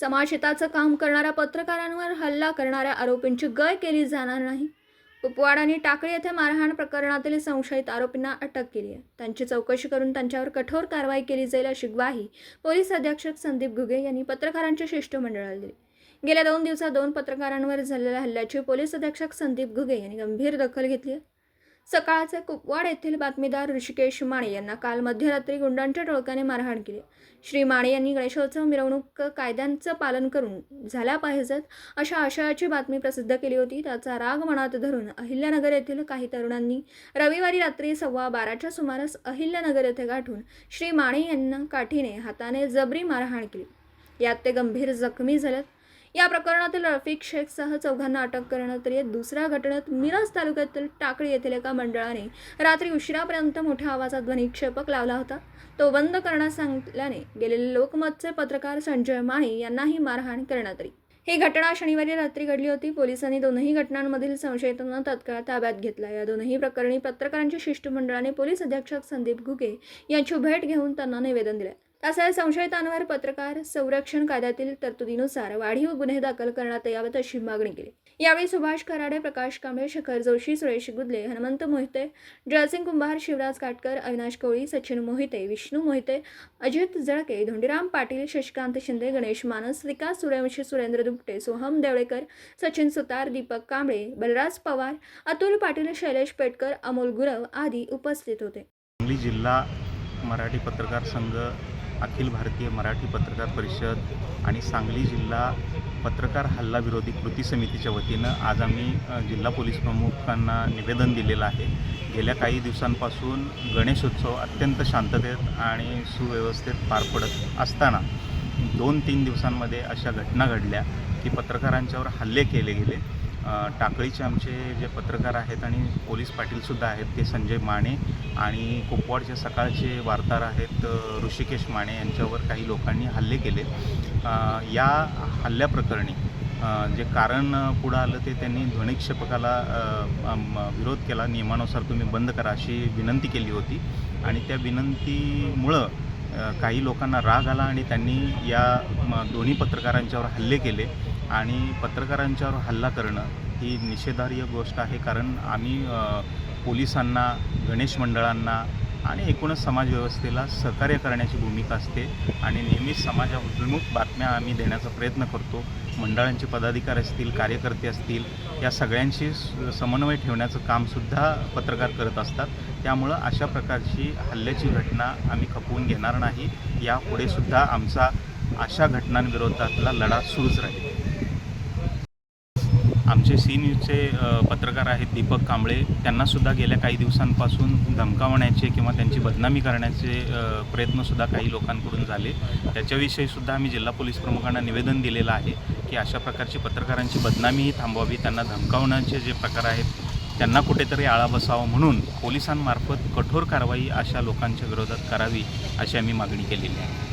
समाजहिताचं काम करणाऱ्या पत्रकारांवर हल्ला करणाऱ्या आरोपींची गय केली जाणार नाही. कुपवाड आणि टाकळी येथे मारहाण प्रकरणातील संशयित आरोपींना अटक केली आहे. त्यांची चौकशी करून त्यांच्यावर कठोर कारवाई केली जाईल अशी ग्वाही पोलीस अधीक्षक संदीप घुगे यांनी पत्रकारांच्या शिष्टमंडळाला दिली. गेल्या 2 दिवसात 2 पत्रकारांवर झालेल्या हल्ल्याची पोलीस अधीक्षक संदीप घुगे यांनी गंभीर दखल घेतली आहे. सकाळचे कुपवाड येथील बातमीदार ऋषिकेश माने यांना काल मध्यरात्री गुंडांच्या टोळक्याने मारहाण केली. श्री माने यांनी गणेशोत्सव मिरवणूक कायद्यांचं पालन करून झाल्या पाहिजेत अशा आशयाची बातमी प्रसिद्ध केली होती. त्याचा राग मनात धरून अहिल्यानगर येथील काही तरुणांनी रविवारी रात्री 12:15च्या सुमारास अहिल्यानगर येथे गाठून श्री माने यांना काठीने हाताने जबरी मारहाण केली. यात ते गंभीर जखमी झालेत. या प्रकरणातील रफिक शेखसह 4 अटक करण्यात आली. दुसऱ्या घटनेत मिरज तालुक्यातील टाकळी येथील एका मंडळाने रात्री उशिरापर्यंत मोठ्या आवाजात ध्वनिक्षेपक लावला होता. तो बंद करण्यास सांगितल्याने गेलेले लोकमतचे पत्रकार संजय माने यांनाही मारहाण करण्यात आली. ही घटना शनिवारी रात्री घडली होती. पोलिसांनी दोन्ही घटनांमधील संशयितांना तात्काळ ताब्यात घेतला. या दोन्ही प्रकरणी पत्रकारांच्या शिष्टमंडळाने पोलीस अधीक्षक संदीप घुगे यांची भेट घेऊन त्यांना निवेदन दिले. तसेच संशयितांवर पत्रकार संरक्षण कायद्यातील तरतुदीनुसार वाढीव गुन्हे दाखल करण्यात यावेत अशी मागणी केली. यावेळी सुभाष कराडे, प्रकाश कांबळे, शेखर जोशी, सुरेश गुदले, हनुमंत मोहिते, जयसिंग कुंभार, शिवराज काटकर, अविनाश कोळी, सचिन मोहिते, विष्णू मोहिते, अजित जळके, धोंडीराम पाटील, शशिकांत शिंदे, गणेश मानस, विकास सूर्यवंशी, सुरेंद्र दुपटे, सोहम देवळेकर, सचिन सुतार, दीपक कांबळे, बलराज पवार, अतुल पाटील, शैलेश पेटकर, अमोल गुरव आदी उपस्थित होते. सांगली जिल्हा मराठी पत्रकार संघ, अखिल भारतीय मराठी पत्रकार परिषद आणि सांगली जिल्हा पत्रकार हल्ला विरोधी कृती समितीच्या वतीनं आज आम्ही जिल्हा पोलीस प्रमुखांना निवेदन दिलेलं आहे. गेल्या काही दिवसांपासून गणेशोत्सव अत्यंत शांततेत आणि सुव्यवस्थेत पार पडत असताना 2-3 दिवसांमध्ये अशा घटना घडल्या की पत्रकारांच्यावर हल्ले केले गेले. टाकळीचे आमचे जे पत्रकार आहेत आणि पोलीस पाटीलसुद्धा आहेत ते संजय माने आणि कुपवाडचे सकाळचे वार्ताहर आहेत ऋषिकेश माने यांच्यावर काही लोकांनी हल्ले केले. या हल्ल्याप्रकरणी जे कारण पुढं आलं ते त्यांनी ध्वनिक्षेपकाला विरोध केला. नियमानुसार तुम्ही बंद करा अशी विनंती केली होती आणि त्या विनंतीमुळं काही लोकांना राग आला आणि त्यांनी या दोन्ही पत्रकारांच्यावर हल्ले केले. आणि पत्रकारांच्यावर हल्ला करणं ही निषेधार्ह गोष्ट आहे. कारण आम्ही पोलिसांना, गणेश मंडळांना आणि एकूणच समाजव्यवस्थेला सहकार्य करण्याची भूमिका असते आणि नेहमीच समाजाभिमुख बातम्या आम्ही देण्याचा प्रयत्न करतो. मंडळांचे पदाधिकारी असतील, कार्यकर्ते असतील, या सगळ्यांशी समन्वय ठेवण्याचं कामसुद्धा पत्रकार करत असतात. त्यामुळं अशा प्रकारची हल्ल्याची घटना आम्ही खपवून घेणार नाही. यापुढेसुद्धा आमचा अशा घटनांविरोधातला लढा सुरूच राहील. आमचे सी न्यूजचे पत्रकार आहेत दीपक कांबळे, त्यांनासुद्धा गेल्या काही दिवसांपासून धमकावण्याचे किंवा त्यांची बदनामी करण्याचे प्रयत्नसुद्धा काही लोकांकडून झाले. त्याच्याविषयीसुद्धा आम्ही जिल्हा पोलीस प्रमुखांना निवेदन दिलेलं आहे की अशा प्रकारची पत्रकारांची बदनामीही थांबवावी. त्यांना धमकावण्याचे जे प्रकार आहेत त्यांना कुठेतरी आळा बसावा म्हणून पोलिसांमार्फत कठोर कारवाई अशा लोकांच्या विरोधात करावी अशी आम्ही मागणी केलेली आहे.